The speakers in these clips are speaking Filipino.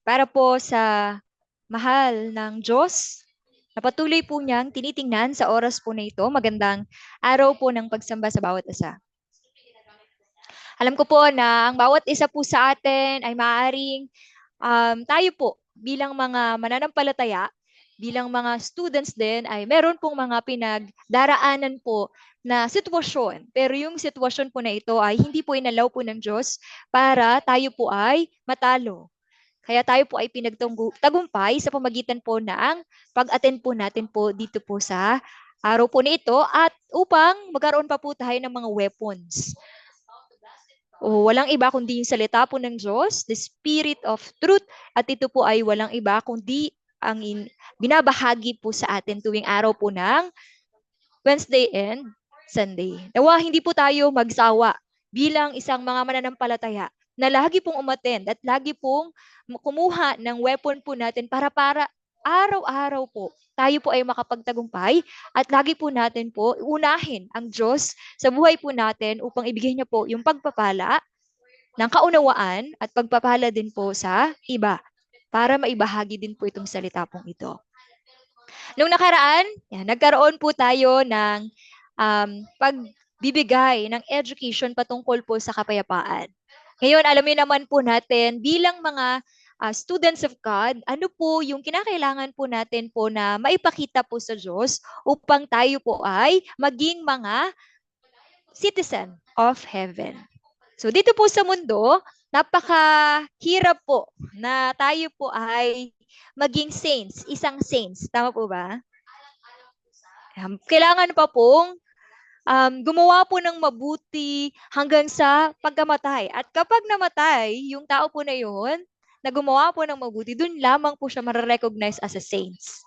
para po sa mahal ng Diyos na patuloy po niyang tinitingnan sa oras po na ito. Magandang araw po ng pagsamba sa bawat isa. Alam ko po na ang bawat isa po sa atin ay maaaring tayo po bilang mga mananampalataya, bilang mga students din ay meron pong mga pinagdaraanan po na sitwasyon. Pero yung sitwasyon po na ito ay hindi po inalaw po ng Diyos para tayo po ay matalo. Kaya tayo po ay pinagtagumpay sa pamagitan po ng pag-attend po natin po dito po sa araw po na ito at upang magkaroon pa po tayo ng mga weapons. O, walang iba kundi yung salita po ng Diyos, the Spirit of Truth, at ito po ay walang iba kundi ang binabahagi po sa atin tuwing araw po ng Wednesday and Sunday. Nawa hindi po tayo magsawa bilang isang mga mananampalataya na lagi pong umattend at lagi pong kumuha ng weapon po natin para araw-araw po tayo po ay makapagtagumpay at lagi po natin po unahin ang Diyos sa buhay po natin upang ibigay niya po yung pagpapala ng kaunawaan at pagpapala din po sa iba para maibahagi din po itong salita pong ito. Nung nakaraan, nagkaroon po tayo ng pagbibigay ng education patungkol po sa kapayapaan. Ngayon, alamin naman po natin bilang mga students of God, ano po yung kinakailangan po natin po na maipakita po sa Diyos upang tayo po ay maging mga citizen of heaven. So dito po sa mundo, napakahirap po na tayo po ay maging saints, isang saints. Tama po ba? Kailangan pa pong gumawa po ng mabuti hanggang sa pagkamatay. At kapag namatay, yung tao po na yun, na gumawa po ng mabuti, dun lamang po siya mararecognize as a saints.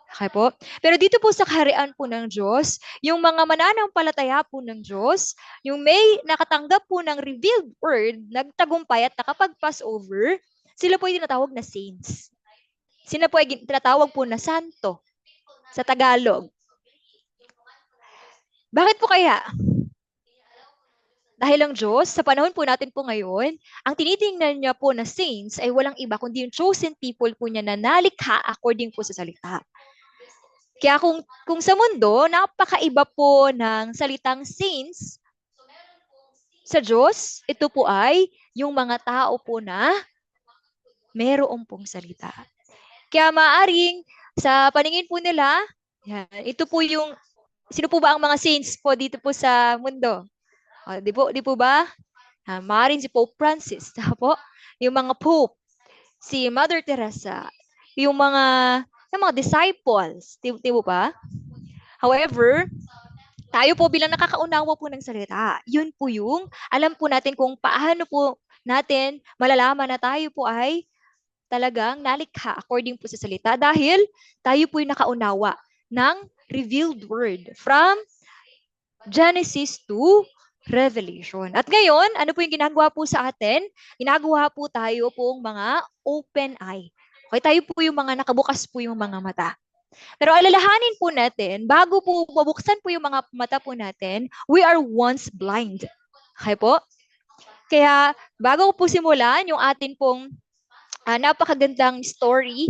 Okay po? Pero dito po sa kaharian po ng Diyos, yung mga mananampalataya po ng Diyos, yung may nakatanggap po ng revealed word, nagtagumpay at nakapag-pass over, sila po ay tinatawag na saints. Sila po ay tinatawag po na santo sa Tagalog. Bakit po kaya? Dahil ang Diyos, sa panahon po natin po ngayon, ang tinitingnan niya po na saints ay walang iba kundi yung chosen people po niya na nalikha according po sa salita. Kaya kung sa mundo, napakaiba po ng salitang saints, sa Diyos, ito po ay yung mga tao po na meron pong salita. Kaya maaring sa paningin po nila, ito po yung, sino po ba ang mga saints po dito po sa mundo? Di po ba? Maaring si Pope Francis, po? Yung mga Pope, si Mother Teresa, yung mga disciples, di po ba? However, tayo po bilang nakakaunawa po ng salita, yun po yung alam po natin kung paano po natin malalaman na tayo po ay talagang nalikha according po sa salita dahil tayo po yung nakaunawa ng revealed word from Genesis to Revelation. At ngayon, ano po yung ginagawa po sa atin? Ginagawa po tayo pong mga open eye. Okay, tayo po yung mga nakabukas po yung mga mata. Pero alalahanin po natin, bago po mabuksan po yung mga mata po natin, we are once blind. Okay po? Kaya bago po simulan yung atin pong napakagandang story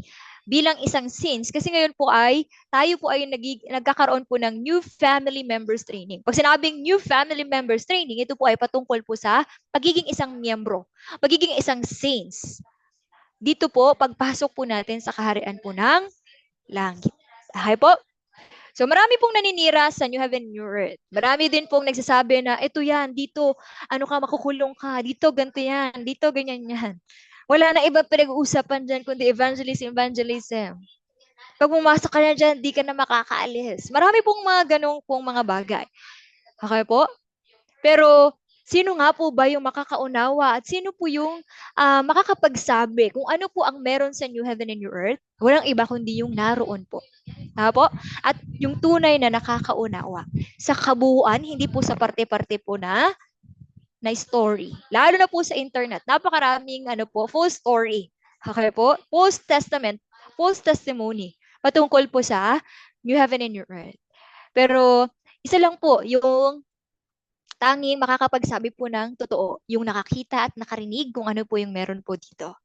bilang isang saints, kasi ngayon po ay tayo po ay nagkakaroon po ng new family members training. Pag sinabing new family members training, ito po ay patungkol po sa pagiging isang miyembro, pagiging isang saints. Dito po, pagpasok po natin sa kaharian po ng langit. Okay po? So marami pong naninira sa New Heaven, New Earth. Marami din pong nagsasabi na ito yan, dito, ano ka, makukulong ka, dito, ganito yan, dito, ganyan yan. Wala na ibang pinag-uusapan dyan kundi evangelism. Pag pumasok ka na dyan, di ka na makakaalis. Marami pong mga ganong pong mga bagay. Okay po? Pero sino nga po ba yung makakaunawa at sino po yung makakapagsabi kung ano po ang meron sa New Heaven and New Earth? Walang iba kundi yung naroon po. Po? At yung tunay na nakakaunawa. Sa kabuuan, hindi po sa parte-parte po na story. Lalo na po sa internet, napakaraming false story. Okay po? False testament, false testimony patungkol po sa New Heaven and New Earth. Pero isa lang po yung tanging makakapagsabi po ng totoo, yung nakakita at nakarinig kung ano po yung meron po dito.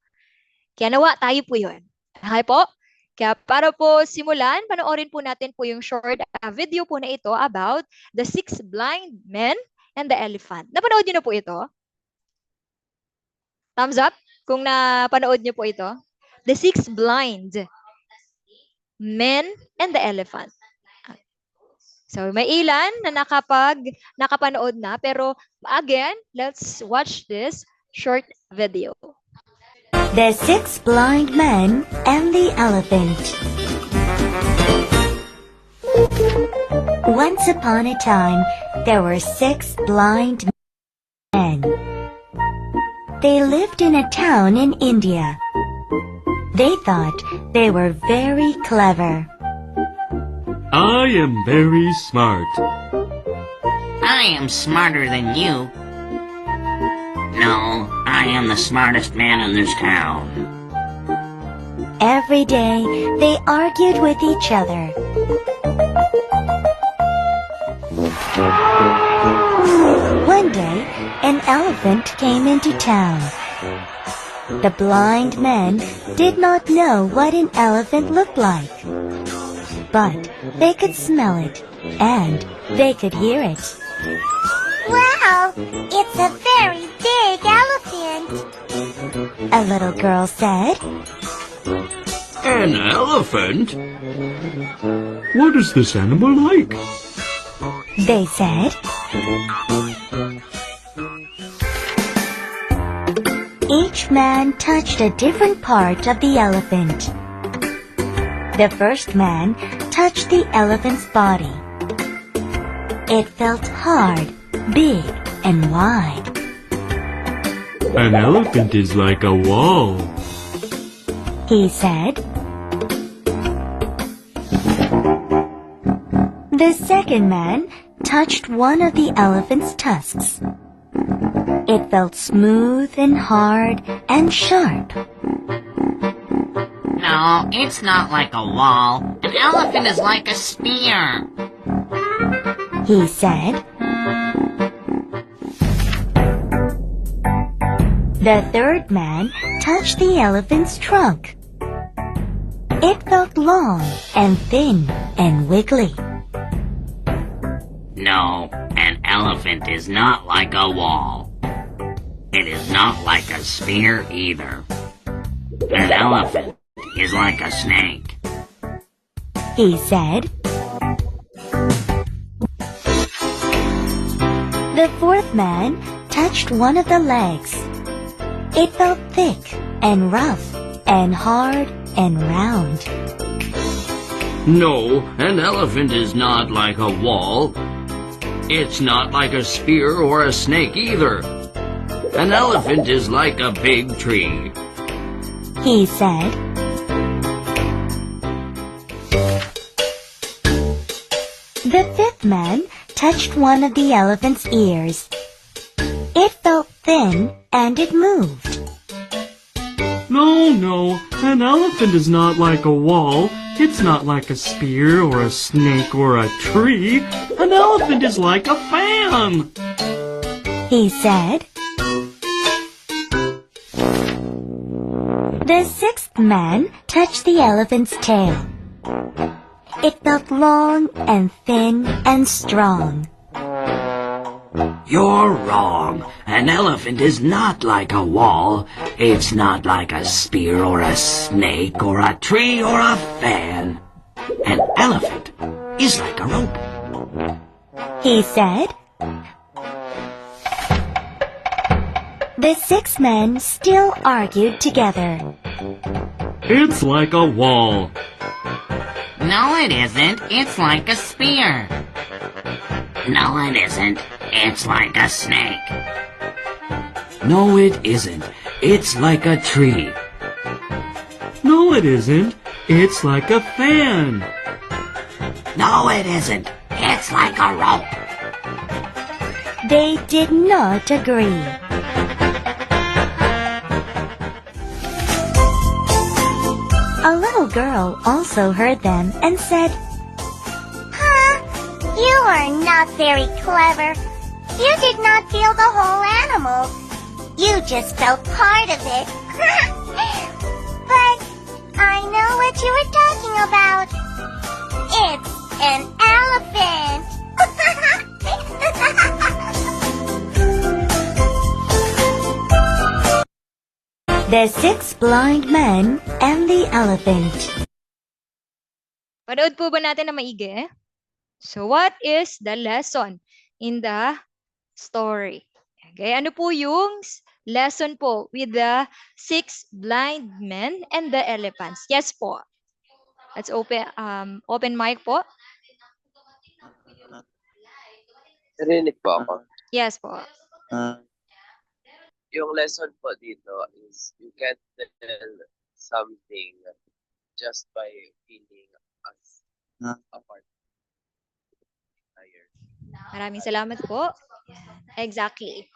Kaya nawa tayo po yun. Okay po? Kaya para po simulan, panoorin po natin po yung short video po na ito about the 6 blind men and the elephant. Napanood niyo na po ito? Thumbs up kung napanood niyo po ito. The 6 blind men and the elephant. So may ilan na nakapanood na, pero again, let's watch this short video. The 6 Blind Men and the Elephant. Once upon a time, there were 6 blind men. They lived in a town in India. They thought they were very clever. I am very smart. I am smarter than you. No, I am the smartest man in this town. Every day, they argued with each other. One day, an elephant came into town. The blind men did not know what an elephant looked like, but they could smell it and they could hear it. Wow, it's a very big elephant. A little girl said. An elephant? What is this animal like? They said. Each man touched a different part of the elephant. The first man touched the elephant's body. It felt hard, big, and wide. An elephant is like a wall. He said. The second man touched one of the elephant's tusks. It felt smooth and hard and sharp. No, it's not like a wall. An elephant is like a spear. He said. The third man touched the elephant's trunk. It felt long and thin and wiggly. No, an elephant is not like a wall. It is not like a spear either. An elephant is like a snake. He said. The fourth man touched one of the legs. It felt thick and rough and hard and round. No, an elephant is not like a wall. It's not like a spear or a snake either. An elephant is like a big tree. He said. The fifth man touched one of the elephant's ears. It felt thin and it moved. No, an elephant is not like a wall. It's not like a spear or a snake or a tree. An elephant is like a fan. He said. The sixth man touched the elephant's tail. It felt long and thin and strong. You're wrong. An elephant is not like a wall. It's not like a spear or a snake or a tree or a fan. An elephant is like a rope. He said. The six men still argued together. It's like a wall. No, it isn't. It's like a spear. No, it isn't. It's like a snake. No, it isn't. It's like a tree. No, it isn't. It's like a fan. No, it isn't. It's like a rope. They did not agree. A little girl also heard them and said, Huh? You are not very clever. You did not feel the whole animal. You just felt part of it. you were talking about. It's an elephant. The Six Blind Men and the Elephant. Panood po ba natin na maigi? So what is the lesson in the story? Okay, ano po yung lesson po with the six blind men and the elephants? Yes po. Let's open mic po. Narinig po ako. Yes po. Yung lesson po dito is you can't tell something just by feeling as a part. Maraming salamat po. Exactly.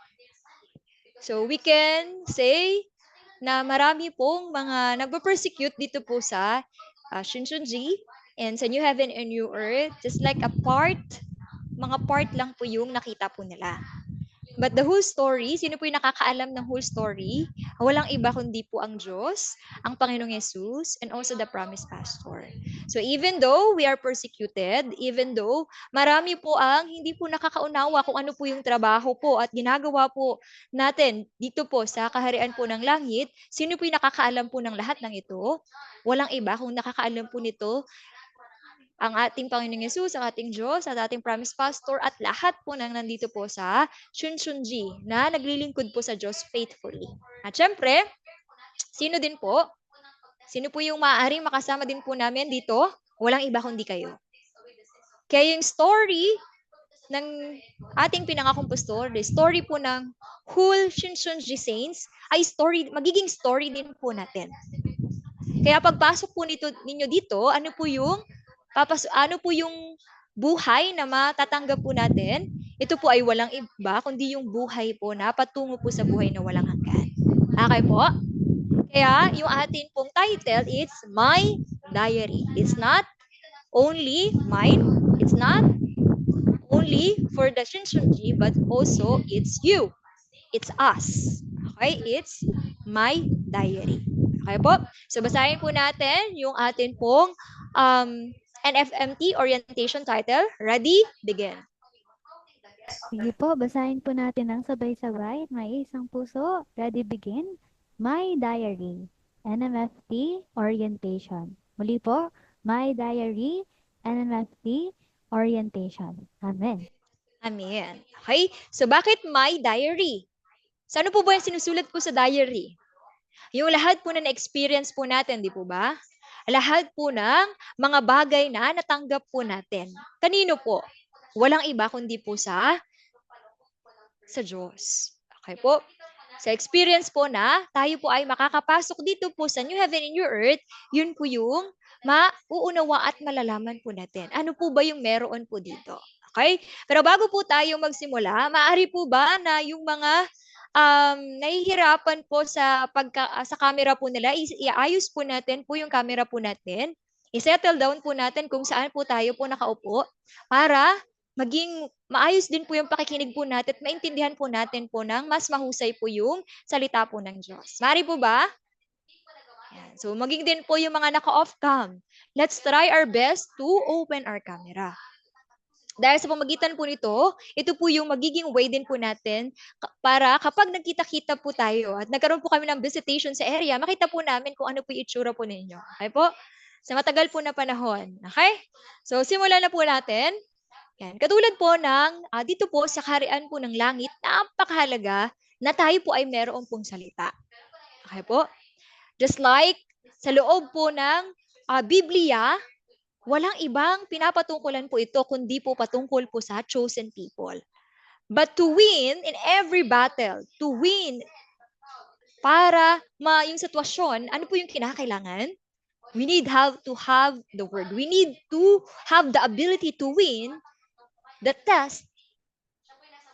So we can say na marami pong mga nagpo-persecute dito po sa Shinchonji and sa New Heaven and New Earth, just like mga part lang po yung nakita po nila. But the whole story, sino po yung nakakaalam ng whole story? Walang iba kundi po ang Diyos, ang Panginoong Yesus, and also the promised pastor. So even though we are persecuted, even though marami po ang hindi po nakakaunawa kung ano po yung trabaho po at ginagawa po natin dito po sa kaharian po ng langit, sino po yung nakakaalam po ng lahat ng ito? Walang iba kung nakakaalam po nito ang ating Panginoong Yesus, ang ating Diyos, at ating promised pastor, at lahat po nang nandito po sa Shunshunji na naglilingkod po sa Diyos faithfully. At syempre, sino din po? Sino po yung maaaring makasama din po namin dito? Walang iba kundi kayo. Kaya yung story ng ating pinangakong pastor, the story po ng whole Shunshunji Saints, ay magiging story din po natin. Kaya pagpasok po ninyo dito, ano po yung buhay na matatanggap po natin? Ito po ay walang iba, kundi yung buhay po na patungo po sa buhay na walang hanggan. Okay po? Kaya yung atin pong title, it's My Diary. It's not only mine, it's not only for the Shinshunji, but also it's you. It's us. Okay? It's My Diary. Okay po? So basahin po natin yung atin pong NFMT orientation title. Ready? Begin. Sige po, basahin po natin ng sabay-sabay. May isang puso. Ready, begin. My Diary. NMFT Orientation. Muli po, My Diary. NMFT Orientation. Amen. Amen. Okay? So bakit My Diary? So ano po ba yung sinusulat po sa diary? Yung lahat po na na-experience po natin, di po ba? Lahat po ng mga bagay na natanggap po natin. Kanino po? Walang iba kundi po sa Diyos. Okay po? Sa experience po na tayo po ay makakapasok dito po sa New Heaven and New Earth, yun po yung mauunawa at malalaman po natin. Ano po ba yung meron po dito? Okay? Pero bago po tayo magsimula, maaari po ba na yung mga nahihirapan po sa camera po nila, iayos po natin po yung camera po natin. I-settle down po natin kung saan po tayo po nakaupo para maging maayos din po yung pakikinig po natin at maintindihan po natin po ng mas mahusay po yung salita po ng Diyos. Mari po ba? Yan. So maging din po yung mga naka-off cam. Let's try our best to open our camera. Dahil sa pamagitan po nito, ito po yung magiging way din po natin para kapag nagkita-kita po tayo at nagkaroon po kami ng visitation sa area, makita po namin kung ano po yung itsura po ninyo. Okay po? Sa matagal po na panahon. Okay? So, simulan na po natin. Yan. Katulad po ng dito po sa kaharian po ng langit, napakahalaga na tayo po ay meron pong salita. Okay po? Just like sa loob po ng Biblia, walang ibang pinapatungkulan po ito kundi po patungkol po sa chosen people. But to win in every battle, to win para yung sitwasyon, ano po yung kinakailangan? We need to have the word. We need to have the ability to win the test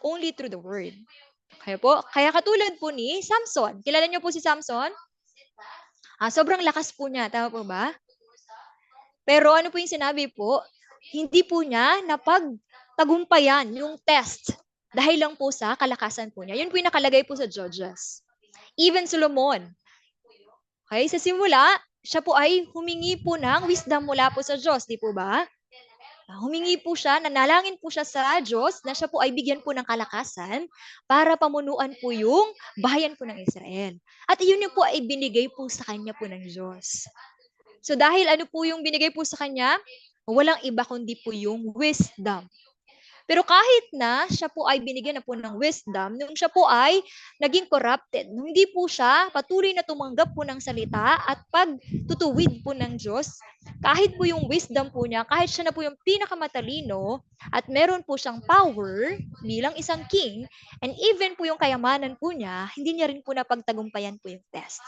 only through the word. Kaya po, kaya katulad po ni Samson. Kilala niyo po si Samson? Sobrang lakas po niya, tama po ba? Pero ano po yung sinabi po, hindi po niya napagtagumpayan yung test dahil lang po sa kalakasan po niya. Yun po yung nakalagay po sa Judges. Even Solomon. Okay, sa simula, siya po ay humingi po ng wisdom mula po sa Diyos, di po ba? Humingi po siya, nanalangin po siya sa Diyos na siya po ay bigyan po ng kalakasan para pamunuan po yung bayan po ng Israel. At iyon yung po ay binigay po sa kanya po ng Diyos. So dahil ano po yung binigay po sa kanya? Walang iba kundi po yung wisdom. Pero kahit na siya po ay binigyan na po ng wisdom, nung siya po ay naging corrupted, nung hindi po siya patuloy na tumanggap po ng salita at pagtutuwid po ng Diyos, kahit po yung wisdom po niya, kahit siya na po yung pinakamatalino at meron po siyang power bilang isang king, and even po yung kayamanan po niya, hindi niya rin po napagtagumpayan po yung test.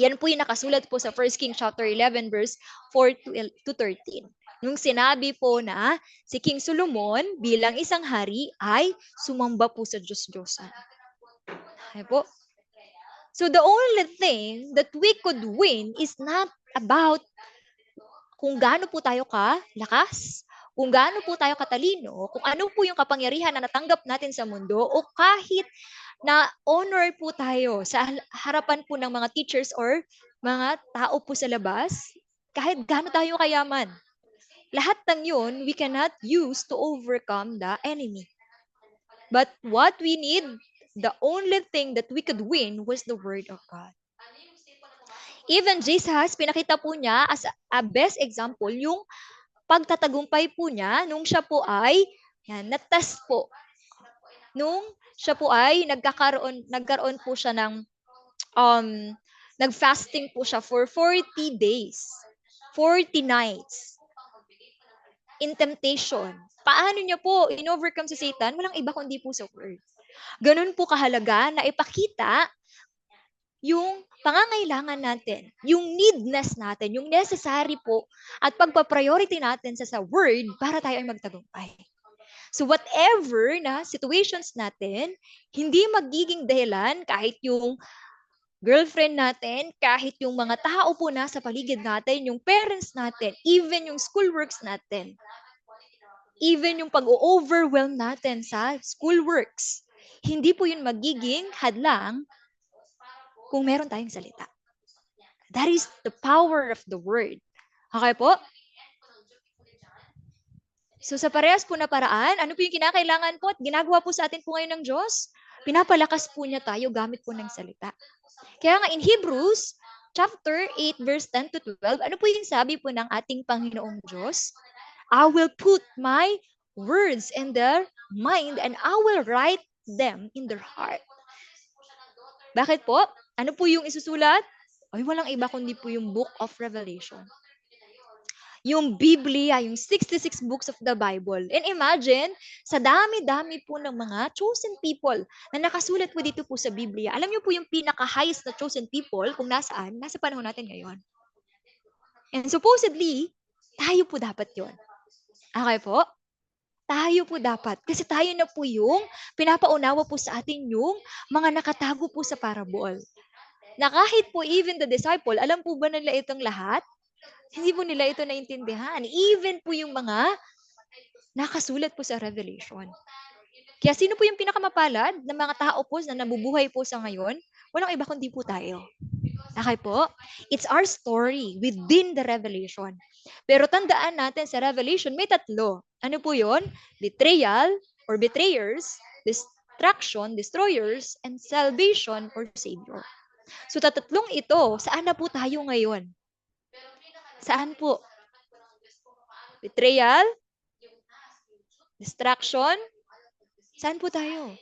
Yan po yung nakasulat po sa 1 King chapter 11 verse 4 to 13. Nung sinabi po na si King Solomon bilang isang hari ay sumamba po sa Diyos-Diyosan. Okay po? So the only thing that we could win is not about kung gaano po tayo kalakas, kung gaano po tayo katalino, kung ano po yung kapangyarihan na natanggap natin sa mundo, o kahit na honor po tayo sa harapan po ng mga teachers or mga tao po sa labas, kahit gaano tayo kayaman. Lahat ng yun, we cannot use to overcome the enemy. But what we need, the only thing that we could win was the Word of God. Even Jesus, pinakita po niya as a best example yung pagtatagumpay po niya nung siya po ay na-test po. Nung siya po ay nagkaroon po siya ng nag-fasting po siya for 40 days, 40 nights in temptation. Paano niya po in-overcome si Satan? Walang iba kundi po sa word. Ganun po kahalaga na ipakita yung pangangailangan natin, yung needness natin, yung necessary po at pagpa-priority natin sa word para tayo ay magtagumpay. So whatever na situations natin, hindi magiging dahilan kahit yung girlfriend natin, kahit yung mga tao po na sa paligid natin, yung parents natin, even yung schoolworks natin, even yung pag-overwhelm natin sa schoolworks, hindi po yun magiging hadlang kung meron tayong salita. That is the power of the word. Okay po? So sa parehas po na paraan, ano po yung kinakailangan po at ginagawa po sa atin po ngayon ng Diyos? Pinapalakas po niya tayo gamit po ng salita. Kaya nga in Hebrews chapter 8 verse 10 to 12, ano po yung sabi po ng ating Panginoong Diyos? I will put my words in their mind and I will write them in their heart. Bakit po? Ano po yung isusulat? Ay, walang iba kundi po yung Book of Revelation. Yung Biblia, yung 66 books of the Bible. And imagine, sa dami-dami po ng mga chosen people na nakasulat po dito po sa Biblia. Alam niyo po yung pinaka-highest na chosen people kung nasaan? Nasa panahon natin ngayon. And supposedly, tayo po dapat yon. Okay po? Tayo po dapat. Kasi tayo na po yung pinapaunawa po sa atin yung mga nakatago po sa parable. Na kahit po even the disciple, alam po ba nila itong lahat? Hindi po nila ito naintindihan. Even po yung mga nakasulat po sa Revelation. Kaya sino po yung pinakamapalad ng mga tao po na nabubuhay po sa ngayon? Walang iba kundi po tayo. Okay po? It's our story within the Revelation. Pero tandaan natin sa Revelation, may tatlo. Ano po yun? Betrayal or betrayers, destruction, destroyers, and salvation or savior. So tatlong ito, saan na po tayo ngayon? Saan po? Betrayal, destruction, saan po tayo?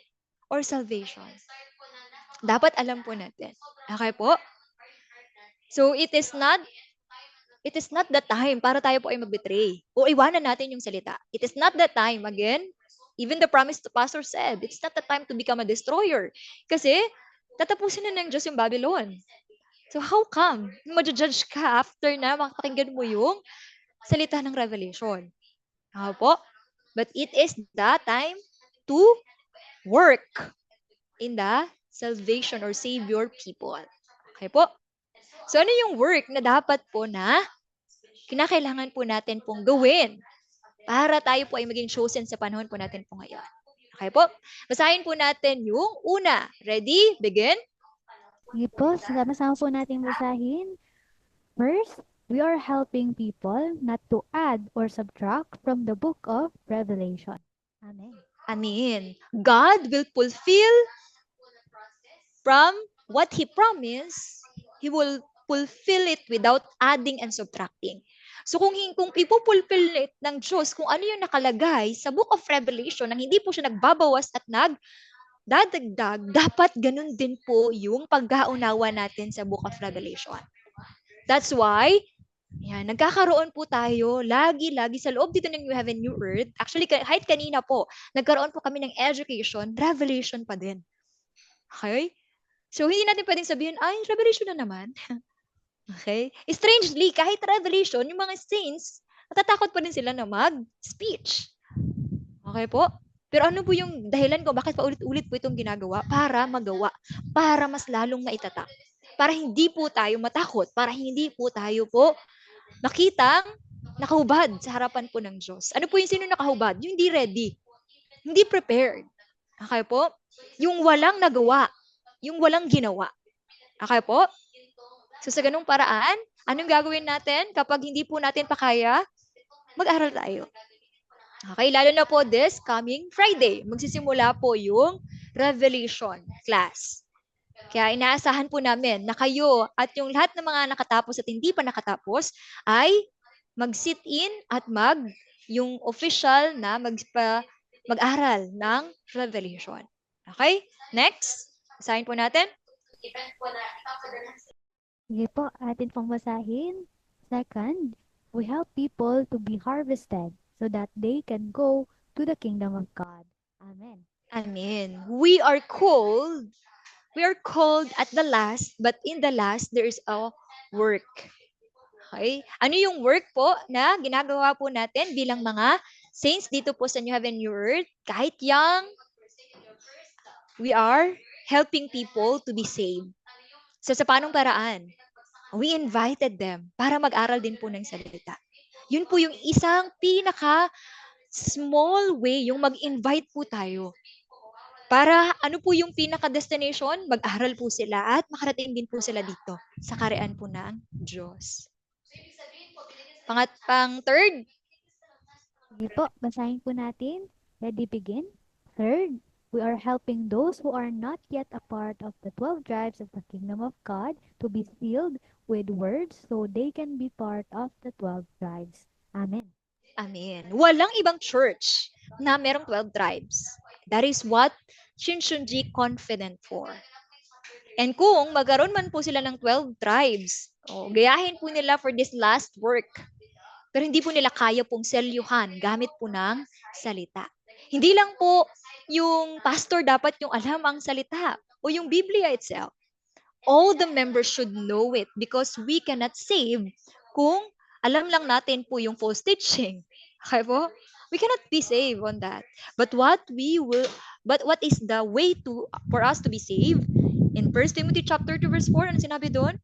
Or salvation? Dapat alam po natin. Okay po? So it is not the time para tayo po ay mag-betray o iwanan natin yung salita. It is not the time. Again, even the promise to pastor said, it's not the time to become a destroyer. Kasi tatapusin na ng Diyos yung Babylon. So how come ma-judge ka after na makakinggan mo yung salita ng Revelation? Ako po? But it is the time to work in the salvation or savior people. Okay po? So ano yung work na dapat po na kinakailangan po natin pong gawin para tayo po ay maging chosen sa panahon po natin po ngayon? Okay po? Basahin po natin yung una. Ready? Begin? Sige po, sama-sama po natin basahin. First, we are helping people not to add or subtract from the book of Revelation. Amen. Amen. God will fulfill from what He promised, He will fulfill it without adding and subtracting. So kung ipupulfill it ng Diyos, kung ano yung nakalagay sa Book of Revelation, nang hindi po siya nagbabawas at nagdadagdag, dapat ganun din po yung pagkaunawa natin sa Book of Revelation. That's why, yan, nagkakaroon po tayo lagi sa loob dito ng New Heaven, New Earth. Actually, kahit kanina po, nagkaroon po kami ng education, revelation pa din. Okay? So, hindi natin pwedeng sabihin, ay, revelation na naman. Okay? Strangely, kahit revelation, yung mga saints, natatakot pa rin sila na mag-speech. Okay po? Pero ano po yung dahilan ko, bakit paulit-ulit po itong ginagawa? Para magawa. Para mas lalong maitatak. Para hindi po tayo matakot. Para hindi po tayo po makitang nakahubad sa harapan po ng Diyos. Ano po yung sino nakahubad? Yung hindi ready. Hindi prepared. Okay po? Yung walang nagawa. Yung walang ginawa. Okay po? So sa ganung paraan, anong gagawin natin kapag hindi po natin pa kaya? Mag-aral tayo. Okay, lalo na po this coming Friday. Magsisimula po yung Revelation class. Kaya inaasahan po namin na kayo at yung lahat ng mga nakatapos at hindi pa nakatapos ay mag-sit in at yung official na mag-aral ng Revelation. Okay? Next. Basahin po natin. Sige po, atin pong basahin. Second, we help people to be harvested so that they can go to the kingdom of God. Amen. Amen. We are called at the last, but in the last, there is a work. Okay? Ano yung work po na ginagawa po natin bilang mga saints dito po sa New Heaven, New Earth? Kahit young, we are helping people to be saved. So sa panong paraan? We invited them para mag-aral din po ng salita. Yun po yung isang small way, yung mag-invite po tayo. Para ano po yung pinaka-destination? Mag-aral po sila at makarating din po sila dito sa kaharian po ng Diyos. Third. Sige po, basahin po natin. Ready, begin. Third, we are helping those who are not yet a part of the 12 tribes of the kingdom of God to be sealed with words so they can be part of the 12 tribes. Amen. Amen. Walang ibang church na merong 12 tribes. That is what Shinshunji confident for. And kung magkaroon man po sila ng 12 tribes, gayahin po nila for this last work. Pero hindi po nila kaya pong selyuhan gamit po ng salita. Hindi lang po yung pastor dapat yung alam ang salita o yung Biblia itself. All the members should know it because we cannot save kung alam lang natin po yung false teaching. Okay po? We cannot be saved on that. But what is the way for us to be saved? In 1 Timothy chapter 2 verse 4, ano sinabi doon?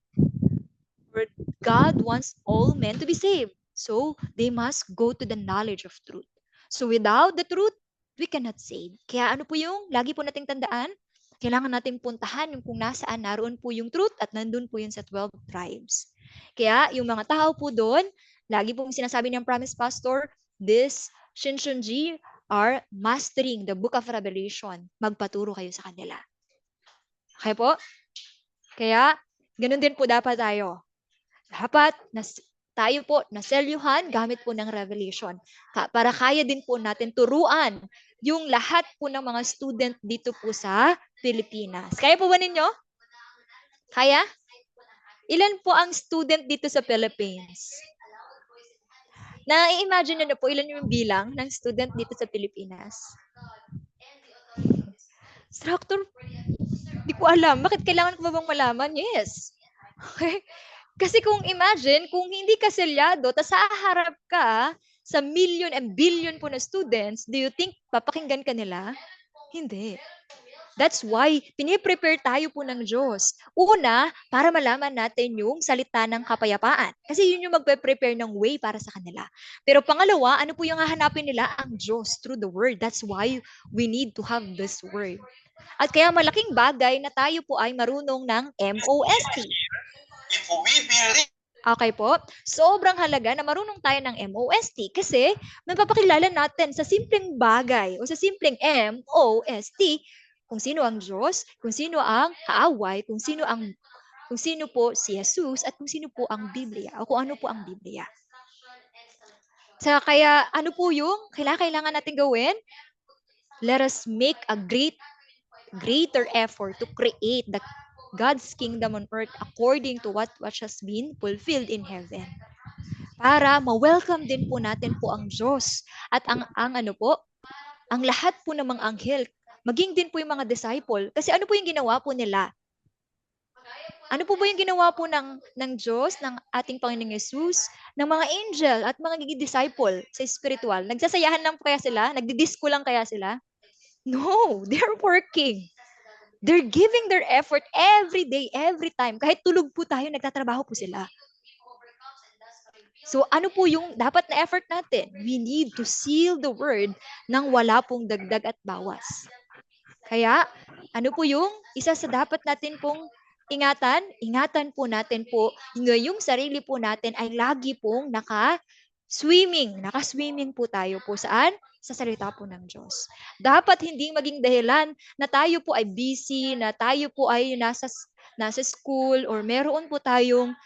God wants all men to be saved. So, they must go to the knowledge of truth. So, without the truth, we cannot save. Kaya ano po yung lagi po nating tandaan? Kailangan nating puntahan yung kung nasaan naroon po yung truth at nandun po yun sa 12 tribes. Kaya yung mga tao po doon, lagi pong sinasabi ng Promise Pastor, this Shinshunji are mastering the book of Revelation. Magpaturo kayo sa kanila. Okay po? Kaya, ganun din po dapat tayo. Dapat tayo po naselyuhan gamit po ng Revelation. Para kaya din po natin turuan yung lahat po ng mga student dito po sa Pilipinas. Kaya po ba ninyo? Kaya? Ilan po ang student dito sa Philippines? Na-imagine nyo na po ilan yung bilang ng student dito sa Pilipinas? Instructor, di ko alam. Bakit kailangan ko ba bang malaman? Yes. Okay. Kasi kung imagine, kung hindi ka selyado, tas haharap ka sa million and billion po na students, do you think papakinggan ka nila? Hindi. That's why piniprepare tayo po ng Diyos. Una, para malaman natin yung salita ng kapayapaan. Kasi yun yung magpe-prepare ng way para sa kanila. Pero pangalawa, ano po yung hahanapin nila? Ang Diyos through the Word. That's why we need to have this Word. At kaya malaking bagay na tayo po ay marunong ng MOST. If we believe Okay po? Sobrang halaga na marunong tayo ng MOST kasi napapakilala natin sa simpleng bagay o sa simpleng MOST kung sino ang Diyos, kung sino ang kaaway, kung sino po si Jesus at kung sino po ang Biblia o kung ano po ang Biblia. Kaya ano po yung kailangan natin gawin? Let us make a greater effort to create God's kingdom on earth according to what has been fulfilled in heaven. Para ma-welcome din po natin po ang Diyos at ang lahat po ng mga anghel, maging din po yung mga disciple. Kasi ano po yung ginawa po nila? Ano po ba yung ginawa po ng Diyos, ng ating Panginoong Yesus, ng mga angel at mga disciple sa spiritual? Nagsasayahan lang po kaya sila? Nagdidisco lang kaya sila? No, they're working. They're giving their effort every day, every time. Kahit tulog po tayo, nagtatrabaho po sila. So ano po yung dapat na effort natin? We need to seal the word nang wala pong dagdag at bawas. Kaya ano po yung isa sa dapat natin pong ingatan? Ingatan po natin po na yung sarili po natin ay lagi pong nakaswimming po tayo po saan? Sa salita po ng Diyos. Dapat hindi maging dahilan na tayo po ay busy, na tayo po ay nasa school or meron po tayong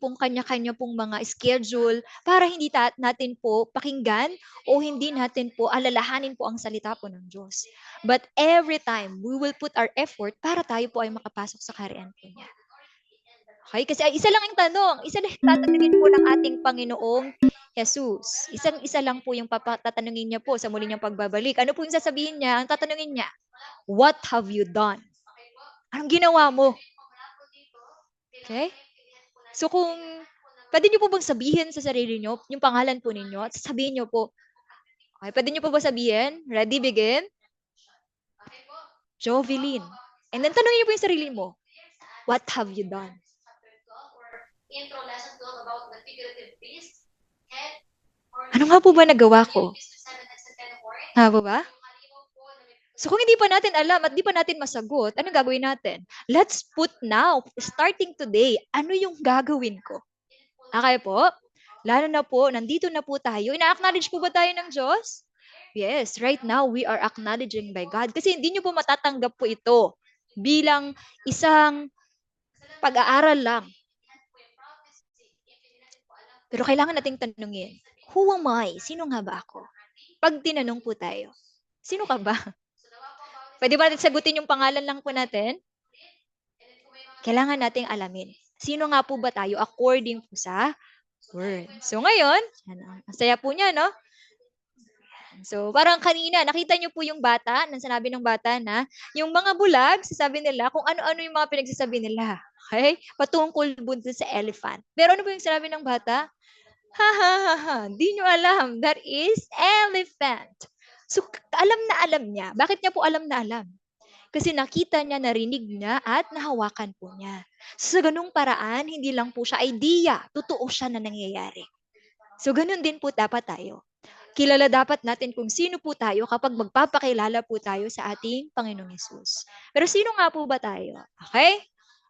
pong kanya-kanya pong mga schedule para hindi natin po pakinggan o hindi natin po alalahanin po ang salita po ng Diyos. But every time, we will put our effort para tayo po ay makapasok sa kaharian po niya. Okay? Kasi isa lang ang tanong. Isa lang tatanungin po ng ating Panginoong Jesus. Isa lang po yung tatanungin niya po sa muli niyang pagbabalik. Ano po yung sasabihin niya? Ang tatanungin niya, what have you done? Anong ginawa mo? Okay? So pwede niyo po bang sabihin sa sarili niyo, yung pangalan po ninyo, at sabihin niyo po, okay, pwede niyo po ba sabihin? Ready, begin? Jovelyn. And then tanungin niyo po yung sarili mo, what have you done? Ano nga po ba nagawa ko? Nga po ba? So kung hindi pa natin alam at di pa natin masagot, anong gagawin natin? Let's put now, starting today, ano yung gagawin ko? Okay po? Lalo na po, nandito na po tayo. Ina-acknowledge po ba tayo ng Diyos? Yes, right now we are acknowledging by God. Kasi hindi nyo po matatanggap po ito bilang isang pag-aaral lang. Pero kailangan nating tanungin, who am I? Sino nga ba ako? Pag tinanong po tayo, sino ka ba? Pwede ba natin sagutin yung pangalan lang po natin? Kailangan nating alamin. Sino nga po ba tayo according po sa word? So ngayon, ang saya po niya, no? So parang kanina, nakita niyo po yung bata, nang sinabi ng bata na, yung mga bulag, sasabi nila kung ano-ano yung mga pinagsasabi nila. Okay? Patungkol buntis sa elephant. Pero ano po yung sinabi ng bata? Ha ha ha ha, di nyo alam, that is elephant. So alam na alam niya. Bakit niya po alam na alam? Kasi nakita niya, narinig niya, at nahawakan po niya. So, sa ganung paraan, hindi lang po siya idea. Totoo siya na nangyayari. So, ganun din po dapat tayo. Kilala dapat natin kung sino po tayo kapag magpapakilala po tayo sa ating Panginoong Yesus. Pero sino nga po ba tayo? Okay?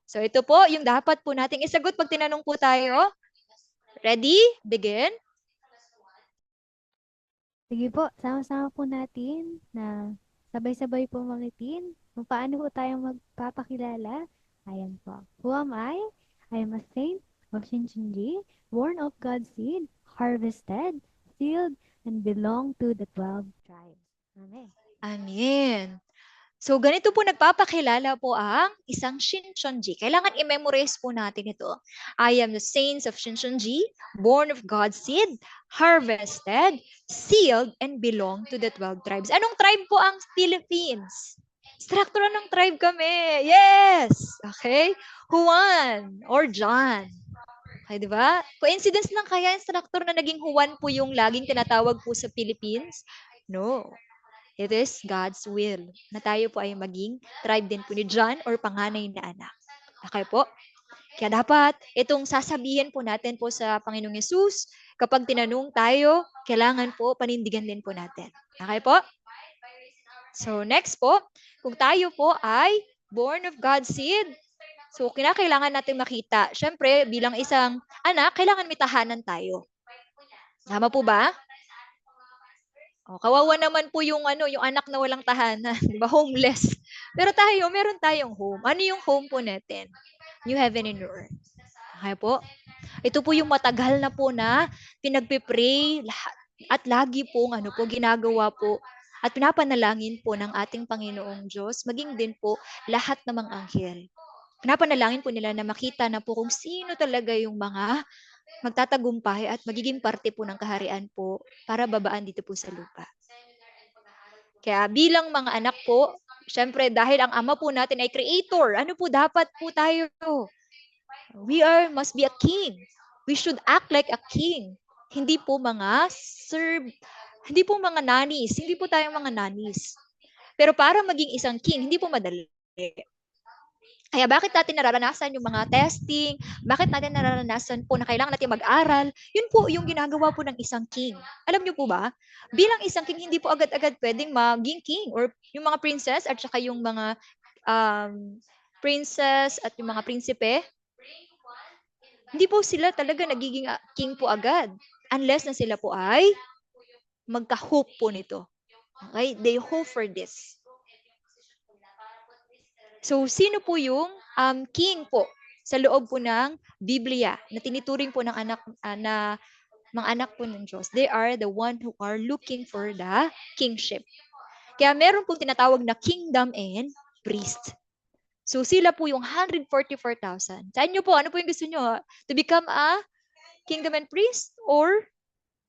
So, ito po yung dapat po nating isagot pag tinanong po tayo. Ready? Begin? Sige po, sama-sama po natin na sabay-sabay po mangitin kung paano po tayo magpapakilala. Ayan po. Who am I? I am a saint of Shincheonji, born of God's seed, harvested, sealed, and belong to the 12 tribes. Amen. Amen. So, ganito po nagpapakilala po ang isang Shincheonji. Kailangan i-memorize po natin ito. I am the saints of Shincheonji, born of God's seed, harvested, sealed, and belong to the 12 tribes. Anong tribe po ang Philippines? Struktura ng tribe kami. Yes! Okay? Juan or John. Okay, di ba? Coincidence lang kaya yung struktura na naging Juan po yung laging tinatawag po sa Philippines? No. It is God's will na tayo po ay maging tribe din po ni John or panganay na anak. Okay po? Kaya dapat itong sasabihin po natin po sa Panginoong Yesus, kapag tinanong tayo, kailangan po panindigan din po natin. Okay po? So next po, kung tayo po ay born of God's seed, So, kinakailangan natin makita. Siyempre, bilang isang anak, kailangan may tahanan tayo. Tama po ba? O, kawawa naman po yung yung anak na walang tahanan, 'di ba? Homeless. Pero tayo, meron tayong home. Ano yung home po natin? New heaven and new earth. Okay po? Ito po yung matagal na po na pinagpe-pray lahat at lagi pong ginagawa po at pinapanalangin po ng ating Panginoong Diyos, maging din po lahat ng mga anghel. Pinapanalangin po nila na makita na po kung sino talaga yung mga magtatagumpay at magiging parte po ng kaharian po para babaan dito po sa lupa. Kaya bilang mga anak po, syempre dahil ang ama po natin ay creator, ano po dapat po tayo? Must be a king. We should act like a king. Hindi po mga hindi po mga nannies, hindi po tayong mga nannies. Pero para maging isang king, hindi po madali. Kaya bakit natin nararanasan yung mga testing? Bakit natin nararanasan po na kailangan natin mag-aral? Yun po yung ginagawa po ng isang king. Alam niyo po ba? Bilang isang king, hindi po agad-agad pwedeng maging king or yung mga princess at saka yung mga princess at yung mga prinsipe. Hindi po sila talaga nagiging king po agad unless na sila po ay magka-hope po nito. Okay? They hope for this. So, sino po yung king po sa loob po ng Biblia na tinituring po ng mga anak po ng Diyos? They are the one who are looking for the kingship. Kaya meron pong tinatawag na kingdom and priest. So, sila po yung 144,000. Sa inyo po, ano po yung gusto nyo? To become a kingdom and priest or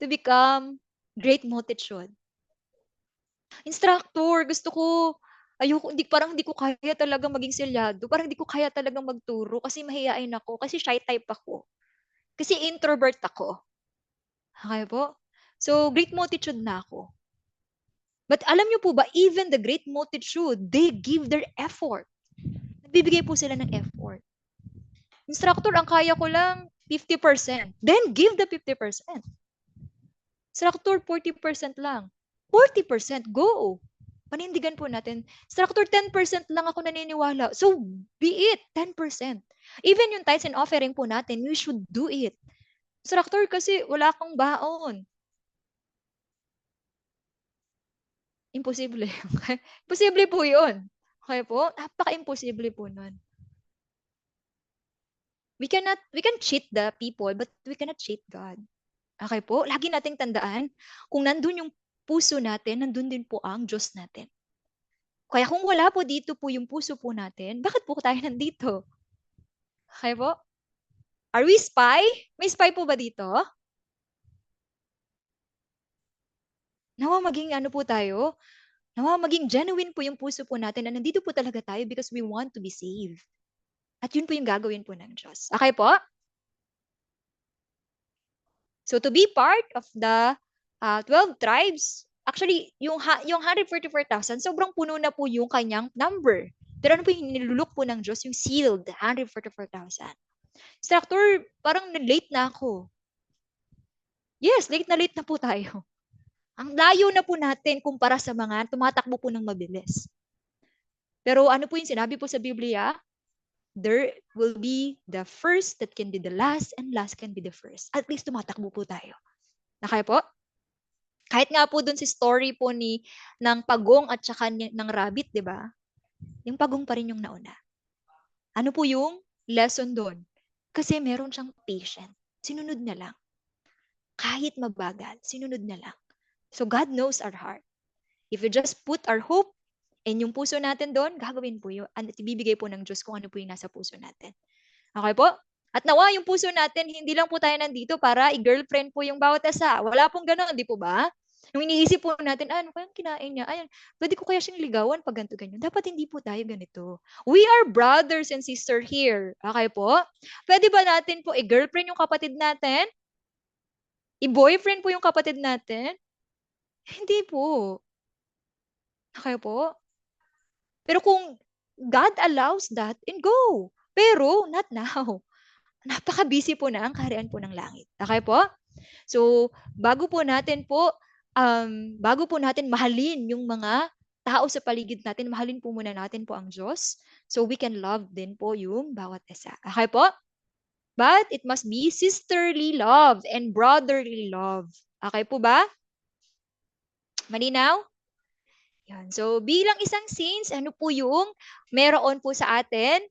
to become great multitude? Instructor, gusto ko parang hindi ko kaya talaga maging selyado. Parang hindi ko kaya talaga magturo kasi mahiyain ako, kasi shy type ako. Kasi introvert ako. Okay po? So, great multitude na ako. But alam niyo po ba, even the great multitude, they give their effort. Nagbibigay po sila ng effort. Instructor, ang kaya ko lang 50%. Then give the 50%. Instructor, 40% lang. 40%, go! Panindigan po natin. Instructor, 10% lang ako naniniwala. So, be it, 10%. Even yung tithes and offering po natin, we should do it. Instructor, kasi wala akong baon. Imposible. Okay? Imposible po yun. Okay po? Napaka-imposible po nun. We can cheat the people, but we cannot cheat God. Okay po? Lagi nating tandaan, kung nandun yung puso natin, nandun din po ang Diyos natin. Kaya kung wala po dito po yung puso po natin, bakit po tayo nandito? Okay po? Are we spy? May spy po ba dito? Nawa maging po tayo? Nawa maging genuine po yung puso po natin na nandito po talaga tayo because we want to be saved. At yun po yung gagawin po ng Diyos. Okay po? So to be part of the 12 tribes, actually, yung 144,000, sobrang puno na po yung kanyang number. Pero ano po yung nilulok po ng Diyos? Yung sealed, 144,000. Instructor, parang late na ako. Yes, late na po tayo. Ang layo na po natin kumpara sa mga tumatakbo po ng mabilis. Pero ano po yung sinabi po sa Biblia? There will be the first that can be the last and last can be the first. At least tumatakbo po tayo. Nakaya po? Kahit nga po dun si story po ng pagong at saka ng rabbit, di ba? Yung pagong pa rin yung nauna. Ano po yung lesson doon? Kasi meron siyang patient. Sinunod na lang. Kahit mabagal, sinunod na lang. So God knows our heart. If we just put our hope and yung puso natin doon, gagawin po yun. At ibibigay po ng Diyos kung ano po yung nasa puso natin. Okay po? At nawa yung puso natin, hindi lang po tayo nandito para i-girlfriend po yung bawat isa. Wala pong gano'n, di po ba? Yung iniisip po natin, ano kayang kinain niya? Ayan, pwede ko kaya siyang ligawan pag ganito ganyan. Dapat hindi po tayo ganito. We are brothers and sisters here. Okay po? Pwede ba natin po i-girlfriend yung kapatid natin? I-boyfriend po yung kapatid natin? Hindi po. Okay po? Pero kung God allows that, and go. Pero not now. Napaka-busy po na ang kaharian po ng langit. Okay po? So, bago po natin mahalin yung mga tao sa paligid natin, mahalin po muna natin po ang Diyos so we can love din po yung bawat isa. Okay po? But it must be sisterly love and brotherly love. Okay po ba? Malinaw? Yan. So, bilang isang saints, ano po yung meron po sa atin?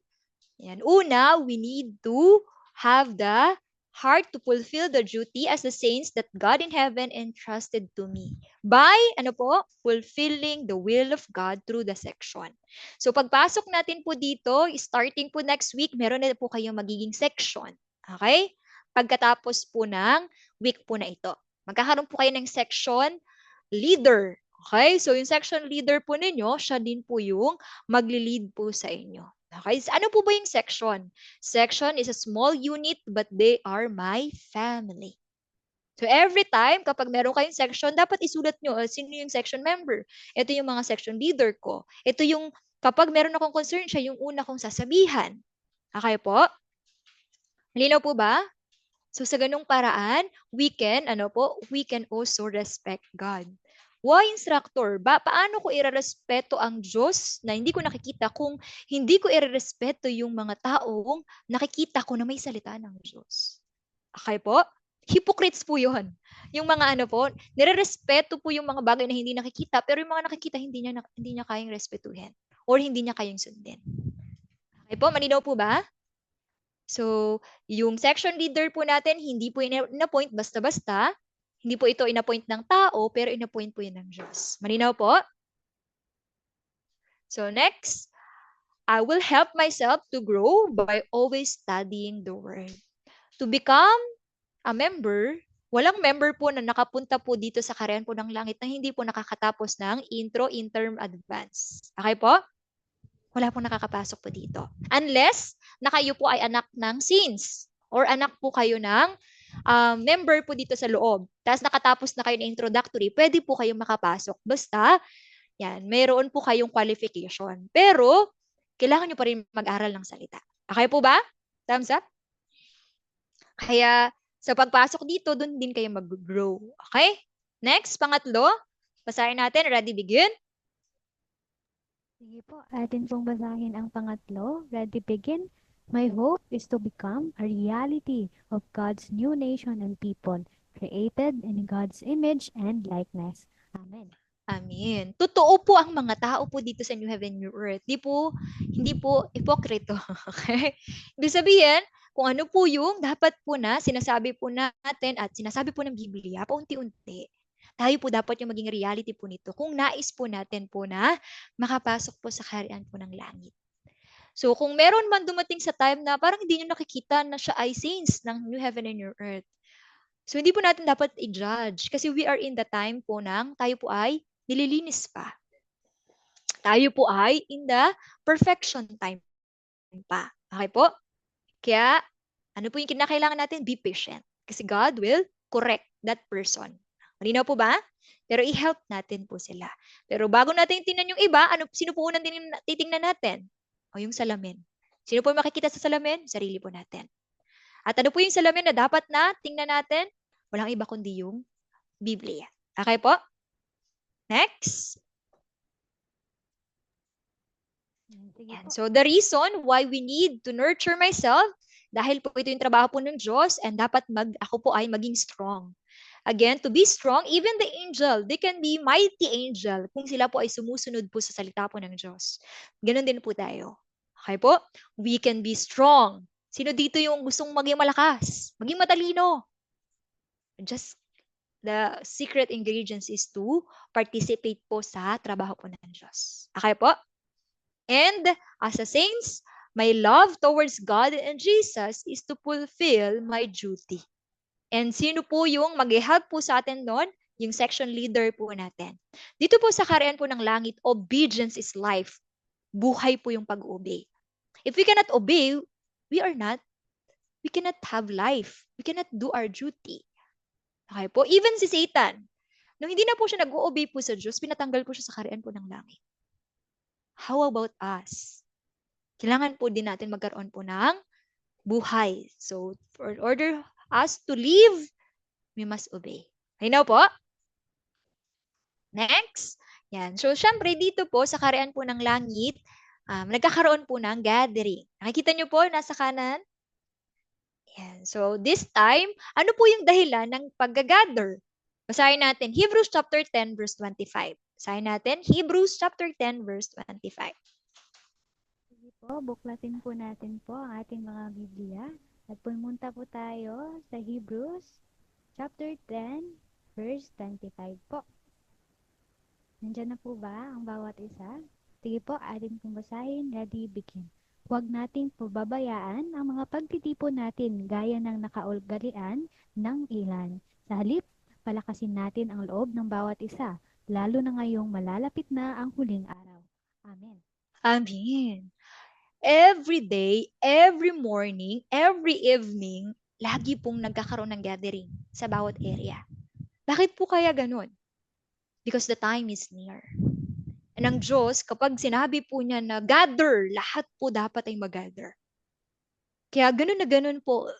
Yan. Una, we need to have the heart to fulfill the duty as the saints that God in heaven entrusted to me by, ano po, fulfilling the will of God through the section. So, pagpasok natin po dito, starting po next week, meron na po kayong magiging section. Okay? Pagkatapos po ng week po na ito. Magkakaroon po kayo ng section leader. Okay? So, yung section leader po ninyo, siya din po yung magli-lead po sa inyo. Okay? So, ano po ba yung section? Section is a small unit but they are my family. So, every time, kapag meron kayong section, dapat isulat nyo, sino yung section member? Ito yung mga section leader ko. Ito yung, kapag meron akong concern, siya yung una kong sasabihan. Okay po? Malinaw po ba? So, sa ganung paraan, we can also respect God. Why, instructor? Paano ko irerespeto ang Diyos na hindi ko nakikita kung hindi ko irerespeto yung mga taong nakikita ko na may salita ng Diyos? Okay po? Hypocrites po yun. Yung mga nire-respeto po yung mga bagay na hindi nakikita, pero yung mga nakikita hindi niya kayang respetuhin or hindi niya kayang sundin. Okay po? Malinaw po ba? So, yung section leader po natin, hindi po in-appoint basta-basta. Hindi po ito in-appoint ng tao, pero in-appoint po yun ng Diyos. Malinaw po? So, next, I will help myself to grow by always studying the Word. To become a member, walang member po na nakapunta po dito sa Kaharian po ng Langit na hindi po nakakatapos ng intro, interim, advance. Okay po? Wala pong nakakapasok po dito. Unless na kayo po ay anak ng saints or anak po kayo ng member po dito sa loob. Tapos nakatapos na kayo ng introductory, pwede po kayong makapasok. Basta, yan, mayroon po kayong qualification. Pero, kailangan nyo pa rin mag-aral ng salita. Okay po ba? Thumbs up? Kaya, sa pagpasok dito, dun din kayo mag-grow. Okay? Next, pangatlo. Basahin natin. Ready, begin? Sige po, atin pong basahin ang pangatlo. Ready, begin? My hope is to become a reality of God's new nation and people, created in God's image and likeness. Amen. Amen. Totoo po ang mga tao po dito sa New Heaven, New Earth. Hindi po ipokrito. Okay? Ibig sabihin, kung ano po yung dapat po na sinasabi po natin at sinasabi po ng Biblia, paunti-unti. Tayo po dapat yung maging reality po nito kung nais po natin po na makapasok po sa kaharian po ng langit. So, kung meron man dumating sa time na parang hindi nyo nakikita na siya ay saints ng New Heaven and New Earth. So, hindi po natin dapat i-judge kasi we are in the time po ng tayo po ay nililinis pa. Tayo po ay in the perfection time pa. Okay po? Kaya, ano po yung kinakailangan natin? Be patient. Kasi God will correct that person. Malinaw po ba? Pero i-help natin po sila. Pero bago natin tingnan yung iba, sino po unang titingnan natin? O yung salamin. Sino po yung makikita sa salamin? Sarili po natin. At ano po yung salamin na dapat na tingnan natin? Walang iba kundi yung Biblia. Okay po? Next. Sige po. So the reason why we need to nurture myself, dahil po ito yung trabaho po ng Diyos and dapat ako po ay maging strong. Again, to be strong, even the angel, they can be mighty angel kung sila po ay sumusunod po sa salita po ng Diyos. Ganon din po tayo. Okay po? We can be strong. Sino dito yung gustong maging malakas? Maging matalino? Just the secret ingredients is to participate po sa trabaho po ng Diyos. Okay po? And as a saints, my love towards God and Jesus is to fulfill my duty. And sino po yung mag-help po sa atin doon? Yung section leader po natin. Dito po sa kaharian po ng langit, obedience is life. Buhay po yung pag-obey. If we cannot obey, we cannot have life. We cannot do our duty. Okay po? Even si Satan, nung hindi na po siya nag-o-obey po sa Diyos, pinatanggal po siya sa kaharian po ng langit. How about us? Kailangan po din natin magkaroon po ng buhay. So, for order us to live, we must obey. Ayun po. Next, Yan. So, syempre, dito po sa Kaharian po ng Langit, nagkakaroon po ng gathering. Nakikita nyo po, nasa kanan? Yan. So, this time, ano po yung dahilan ng pag-gather? Basahin natin, Hebrews chapter 10, verse 25. Basahin natin, Hebrews chapter 10, verse 25. Sige po, buklatin po natin po ang ating mga Biblia at pumunta po tayo sa Hebrews chapter 10, verse 25 po. Nandyan na po ba ang bawat isa? Sige po, atin pong basahin. Ready, begin. Huwag nating pababayaan ang mga pagtitipon natin gaya ng nakaugalian ng ilan. Sa halip, palakasin natin ang loob ng bawat isa, lalo na ngayong malalapit na ang huling araw. Amen. Amen. Every day, every morning, every evening, lagi pong nagkakaroon ng gathering sa bawat area. Bakit po kaya ganun? Because the time is near. And ang Diyos, kapag sinabi po niya na gather, lahat po dapat ay mag-gather. Kaya ganun na ganun po.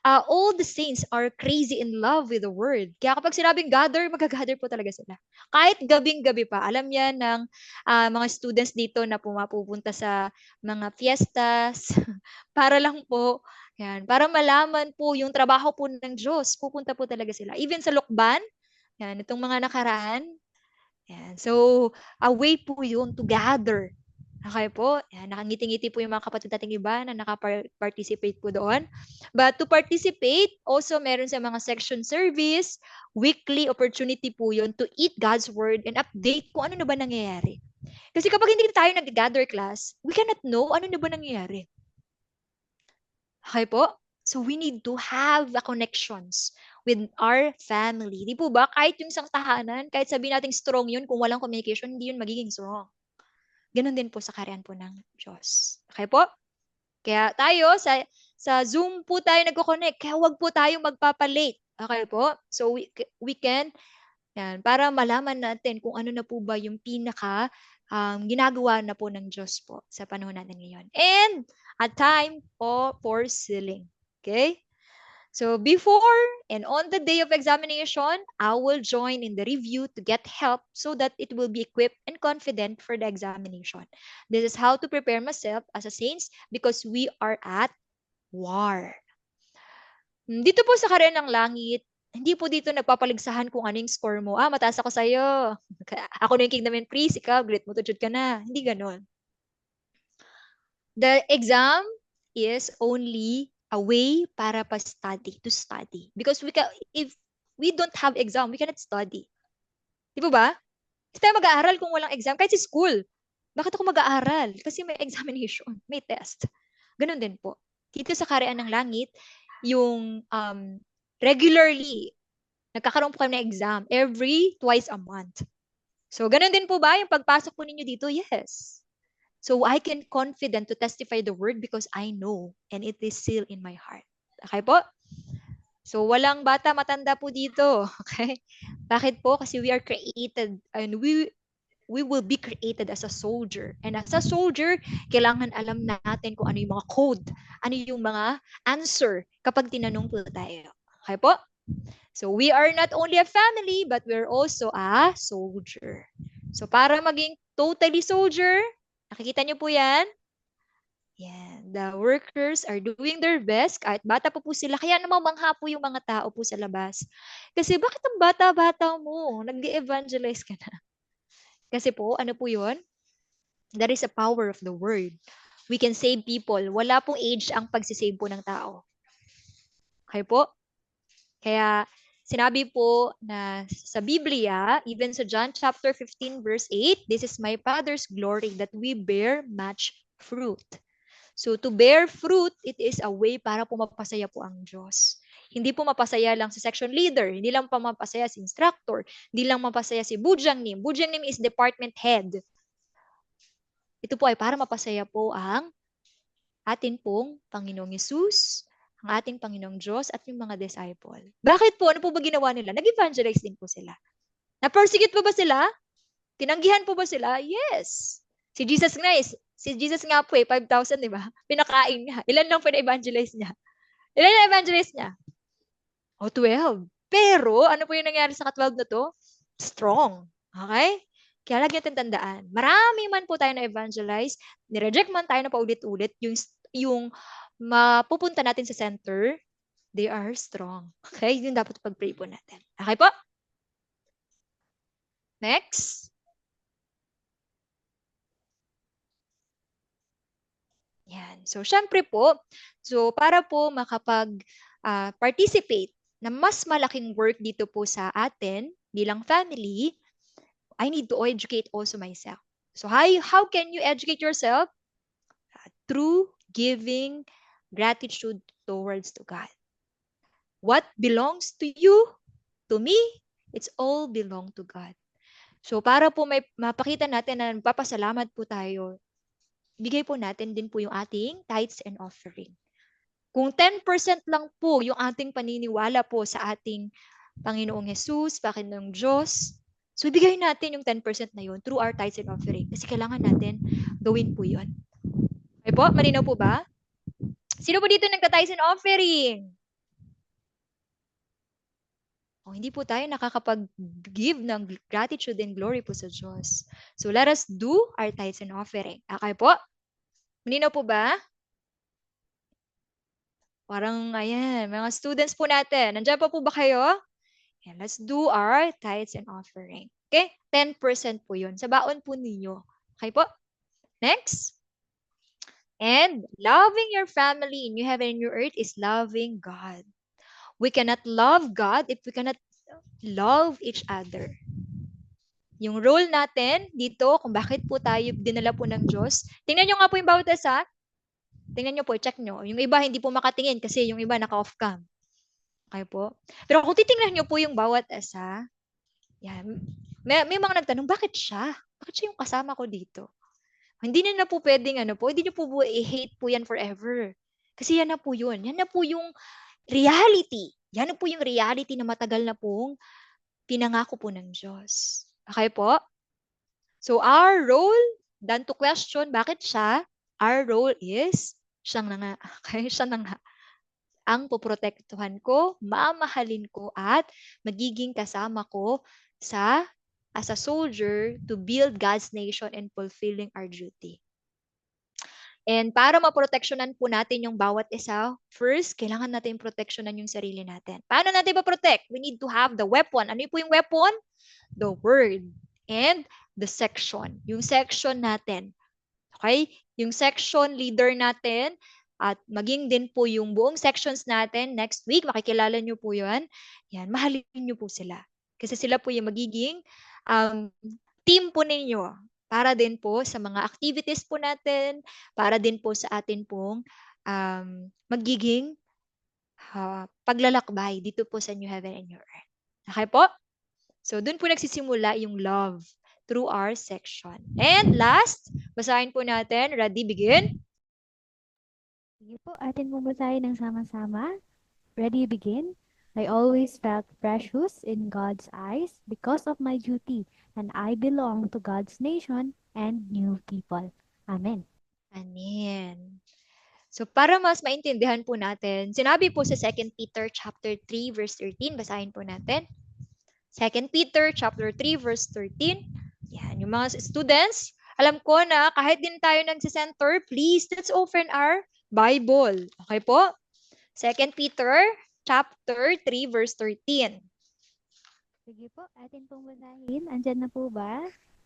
All the saints are crazy in love with the word. Kaya kapag sinabing gather, mag-gather po talaga sila. Kahit gabing-gabi pa. Alam yan ng mga students dito na pumapupunta sa mga fiestas para lang po, yan, para malaman po yung trabaho po ng Diyos. Pupunta po talaga sila. Even sa Lukban, yan, itong mga nakaraan. Yan. So, a way po yun to gather. Okay po, yan, nakangiti-ngiti po yung mga kapatid nating iba na nakaparticipate po doon. But to participate, also meron sa mga section service, weekly opportunity po yun to eat God's word and update kung ano na ba nangyayari. Kasi kapag hindi tayo nag-gather class, we cannot know ano na ba nangyayari. Okay po? So we need to have the connections with our family. Di po ba? Kahit yung isang tahanan, kahit sabihin natin strong yun, kung walang communication, hindi yun magiging strong. Ganon din po sa kaharian po ng Diyos. Okay po? Kaya tayo, sa Zoom po tayo nagko-connect. Kaya wag po tayong magpapalate. Okay po? So we can, yan, para malaman natin kung ano na po ba yung pinaka ginagawa na po ng Diyos po sa panahon natin ngayon. And a time for sealing. Okay? So before and on the day of examination, I will join in the review to get help so that it will be equipped and confident for the examination. This is how to prepare myself as a saints because we are at war. Dito po sa Kaharian ng Langit, hindi po dito nagpapaligsahan kung ano yung score mo. Mataas ako sa'yo. Ako na yung kingdom and priest, ikaw, great mo to jud ka na. Hindi ganon. The exam is only a way para to study. Because if we don't have exam, we cannot study. Di ba? Hindi tayo mag-aaral kung walang exam. Kahit sa school. Bakit ako mag-aaral? Kasi may examination, may test. Ganun din po. Dito sa Kaharian ng Langit, yung regularly, nagkakaroon po kami ng exam twice a month. So, ganun din po ba yung pagpasok po ninyo dito? Yes. So I can confident to testify the word because I know and it is sealed in my heart. Okay po? So walang bata matanda po dito. Okay? Bakit po? Kasi we are created and we will be created as a soldier. And as a soldier, kailangan alam natin kung ano yung mga code, ano yung mga answer kapag tinanong po tayo. Okay po? So we are not only a family, but we're also a soldier. So para maging totally soldier, nakikita niyo po yan? Yan. The workers are doing their best. Kahit bata pa po sila. Kaya namamangha po yung mga tao po sa labas. Kasi bakit ang bata-bata mo? Nag-evangelize ka na. Kasi po, ano po yun? That is the power of the word. We can save people. Wala pong age ang pagsisave po ng tao. Okay po? Kaya sinabi po na sa Biblia, even sa John chapter 15 verse 8, this is my Father's glory that we bear much fruit. So to bear fruit, it is a way para po mapasaya po ang Diyos. Hindi po mapasaya lang si section leader, hindi lang pa mapasaya si instructor, hindi lang mapasaya si Bujangnim. Bujangnim is department head. Ito po ay para mapasaya po ang atin pong Panginoong Yesus, ang ating Panginoong Diyos at yung mga disciple. Bakit po? Ano po ba ginawa nila? Nag-evangelize din po sila. Na-persecute po ba sila? Tinanggihan po ba sila? Yes. Si Jesus nga po 5,000, di ba? Pinakain niya. Ilan lang pina-evangelize niya? Ilan na evangelize niya? 12. Pero, ano po yung nangyari sa 12 na to? Strong. Okay? Kaya lagi natin tandaan, marami man po tayo na evangelize, nireject man tayo na paulit-ulit, yung mapupunta natin sa center, they are strong. Okay? Yun dapat pag-pray po natin. Okay po? Next. Yan. So, syempre po, para po participate na mas malaking work dito po sa atin bilang family, I need to educate also myself. So, how can you educate yourself? Through giving gratitude towards to God. What belongs to you, to me, it's all belong to God. So, para po mapakita natin na nagpapasalamat po tayo, bigay po natin din po yung ating tithes and offering. Kung 10% lang po yung ating paniniwala po sa ating Panginoong Jesus, Panginoong Diyos, so ibigay natin yung 10% na yun through our tithes and offering. Kasi kailangan natin gawin po yun. Okay po? Malinaw po ba? Sino po dito nagta-tithes and offering? O, hindi po tayo nakakapag-give ng gratitude and glory po sa Diyos. So let us do our tithes and offering. Okay po? Malinaw po ba? Parang, ayan, mga students po natin. Nandiyan pa po ba kayo? And let's do our tithes and offering. Okay? 10% po yun. Sa baon po ninyo. Okay po? Next. And loving your family in your heaven and your earth is loving God. We cannot love God if we cannot love each other. Yung role natin dito, kung bakit po tayo dinala po ng Diyos, tingnan nyo nga po yung bawat isa. Tingnan nyo po, check nyo. Yung iba hindi po makatingin kasi yung iba naka-off cam. Okay po? Pero kung titingnan nyo po yung bawat isa, yan, may mga nagtanong, bakit siya? Bakit siya yung kasama ko dito? Hindi na po pwedeng hindi nyo po i-hate po yan forever. Kasi yan na po yun. Yan na po yung reality. Yan na po yung reality na matagal na pong pinangako po ng Diyos. Okay po? So our role, than to question bakit siya, our role is, siya na nga. Okay? Siya na nga. Ang poprotektuhan ko, mamahalin ko, at magiging kasama ko as a soldier to build God's nation and fulfilling our duty. And para maproteksyonan po natin yung bawat isa, first, kailangan natin proteksyonan yung sarili natin. Paano natin pa-protect? We need to have the weapon. Ano po yung weapon? The word and the section. Yung section natin. Okay? Yung section leader natin, at maging din po yung buong sections natin next week, makikilala nyo po yun. Yan, mahalin nyo po sila. Kasi sila po yung magiging team po ninyo para din po sa mga activities po natin, para din po sa atin pong magiging paglalakbay dito po sa New Heaven and New Earth. Okay po? So, dun po nagsisimula yung love through our section. And last, basahin po natin. Ready, begin? Sige po, atin pong basahin ng sama-sama. Ready, begin? I always felt precious in God's eyes because of my duty, and I belong to God's nation and new people. Amen. Amen. So para mas maintindihan po natin, sinabi po sa 2 Peter chapter 3 verse 13, basahin po natin. 2 Peter chapter 3 verse 13. Yan, yung mga students, alam ko na kahit din tayo nagsi-center, please, let's open our Bible. Okay po? 2 Peter chapter 3 verse 13. Sige po, atin pong basahin. Andyan na po ba?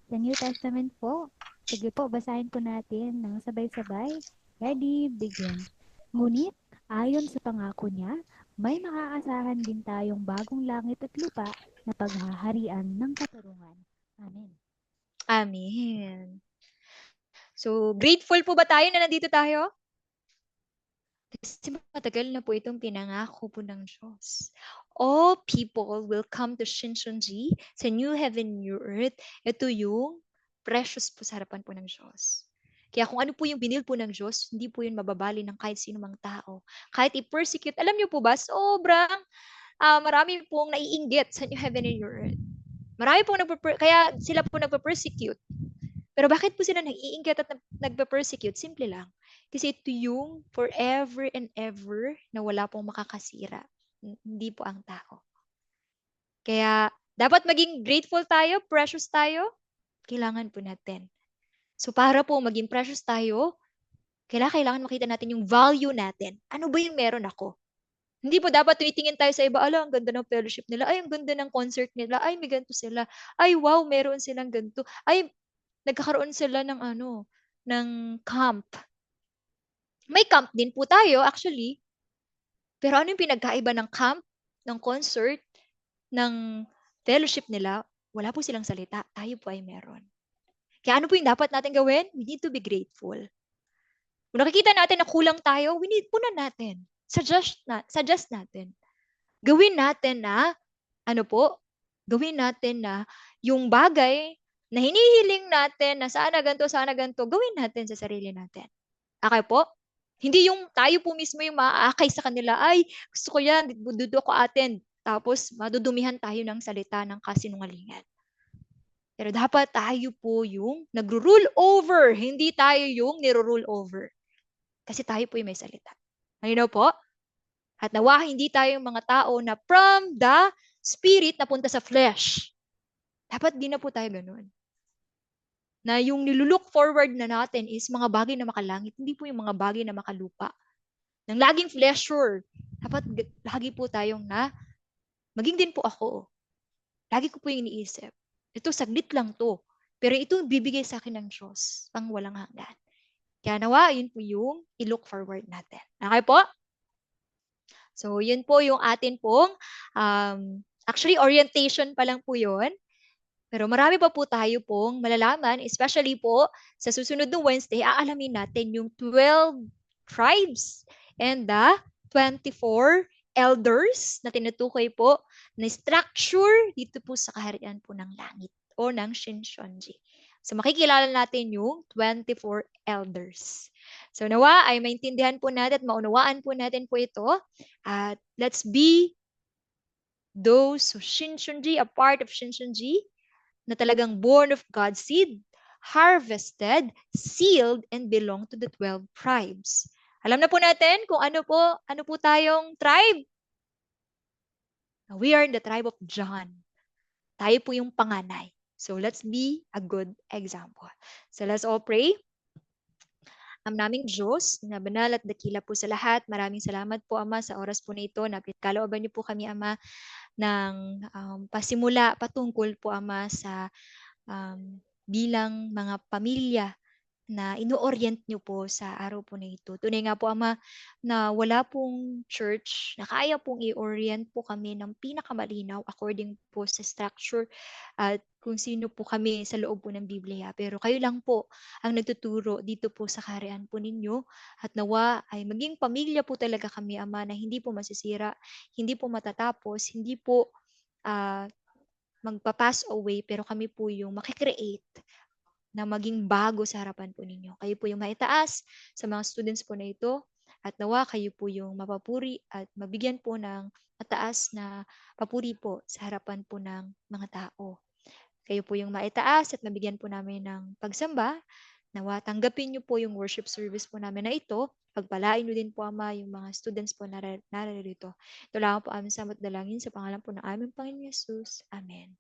Sa New Testament po. Sige po, basahin po natin ng sabay-sabay. Ready, begin. Ngunit, ayon sa pangako niya, may makakasahan din tayong bagong langit at lupa na paghaharian ng katarungan. Amen. Amen. So, grateful po ba tayo na nandito tayo? Kasi matagal na po itong pinangako po ng Diyos. All people will come to Shincheonji sa New Heaven, New Earth. Ito yung precious po sa harapan po ng Diyos. Kaya kung ano po yung binil po ng Diyos, hindi po yun mababali ng kahit sino mang tao. Kahit i-persecute, alam niyo po ba, sobrang marami pong naiinggit sa New Heaven and New Earth. Marami pong kaya sila po nagpa-persecute. Pero bakit po sila nag-iinggit at nagpa-persecute? Simple lang. Kasi ito yung forever and ever na wala pong makakasira. Hindi po ang tao. Kaya dapat maging grateful tayo, precious tayo. Kailangan po natin. So para po maging precious tayo, kailangan makita natin yung value natin. Ano ba yung meron ako? Hindi po dapat tumitingin tayo sa iba, ala, ang ganda ng fellowship nila, ay, ang ganda ng concert nila, ay, may ganito sila, ay, wow, meron silang ganito, ay, nagkakaroon sila ng ng camp. May camp din po tayo, actually. Pero ano yung pinagkaiba ng camp, ng concert, ng fellowship nila? Wala po silang salita. Tayo po ay meron. Kaya ano po yung dapat natin gawin? We need to be grateful. Kung nakikita natin na kulang tayo, we need punan natin. Suggest natin. Gawin natin na, gawin natin na yung bagay na hinihiling natin na sana ganito, gawin natin sa sarili natin. Okay po? Hindi yung tayo po mismo yung maaakay sa kanila, ay, gusto ko yan, dudo ko atin. Tapos, madudumihan tayo ng salita ng kasinungalingan. Pero dapat tayo po yung nagro-rule over, hindi tayo yung niro-rule over. Kasi tayo po yung may salita. Malinaw po? At nawa, hindi tayo yung mga tao na from the spirit na punta sa flesh. Dapat di na po tayo ganun. Na yung nilulook forward na natin is mga bagay na makalangit, hindi po yung mga bagay na makalupa. Nang laging pleasure, dapat lagi po tayong na, maging din po ako. Lagi ko po yung iniisip. Ito, saglit lang to. Pero ito bibigay sa akin ng Diyos, pang walang hanggan. Kaya nawa, yun po yung i-look forward natin. Okay po? So, yun po yung atin pong, actually, orientation pa lang po yun. Pero marami pa po tayo pong malalaman, especially po sa susunod ng Wednesday, aalamin natin yung 12 tribes and the 24 elders na tinutukoy po na structure dito po sa kaharian po ng langit o ng Shinshonji. So makikilala natin yung 24 elders. So nawa ay maintindihan po natin at maunawaan po natin po ito. At let's be those who Shinshonji, a part of Shinshonji, na talagang born of God's seed, harvested, sealed, and belong to the 12 tribes. Alam na po natin kung ano po tayong tribe. We are in the tribe of John. Tayo po yung panganay. So let's be a good example. So let's all pray. Ang naming Diyos, na banal at dakila po sa lahat, maraming salamat po, Ama, sa oras po na ito. Kalooban niyo po kami, Ama, ng pasimula patungkol po, Ama, sa bilang mga pamilya na ino-orient nyo po sa araw po na ito. Tunay nga po, Ama, na wala pong church na kaya pong i-orient po kami ng pinakamalinaw according po sa structure at kung sino po kami sa loob po ng Biblia. Pero kayo lang po ang nagtuturo dito po sa kaharian po ninyo at nawa ay maging pamilya po talaga kami, Ama, na hindi po masisira, hindi po matatapos, hindi po magpa-pass away, pero kami po yung makikreate na maging bago sa harapan po ninyo. Kayo po yung maitaas sa mga students po na ito at nawa kayo po yung mapapuri at mabigyan po ng mataas na papuri po sa harapan po ng mga tao. Kayo po yung maitaas at mabigyan po namin ng pagsamba. Nawa tanggapin niyo po yung worship service po namin na ito. Pagpalain niyo din po, Ama, yung mga students po na narito. Ito lang po aming samot dalangin sa pangalan po ng aming Panginoon Yesus. Amen.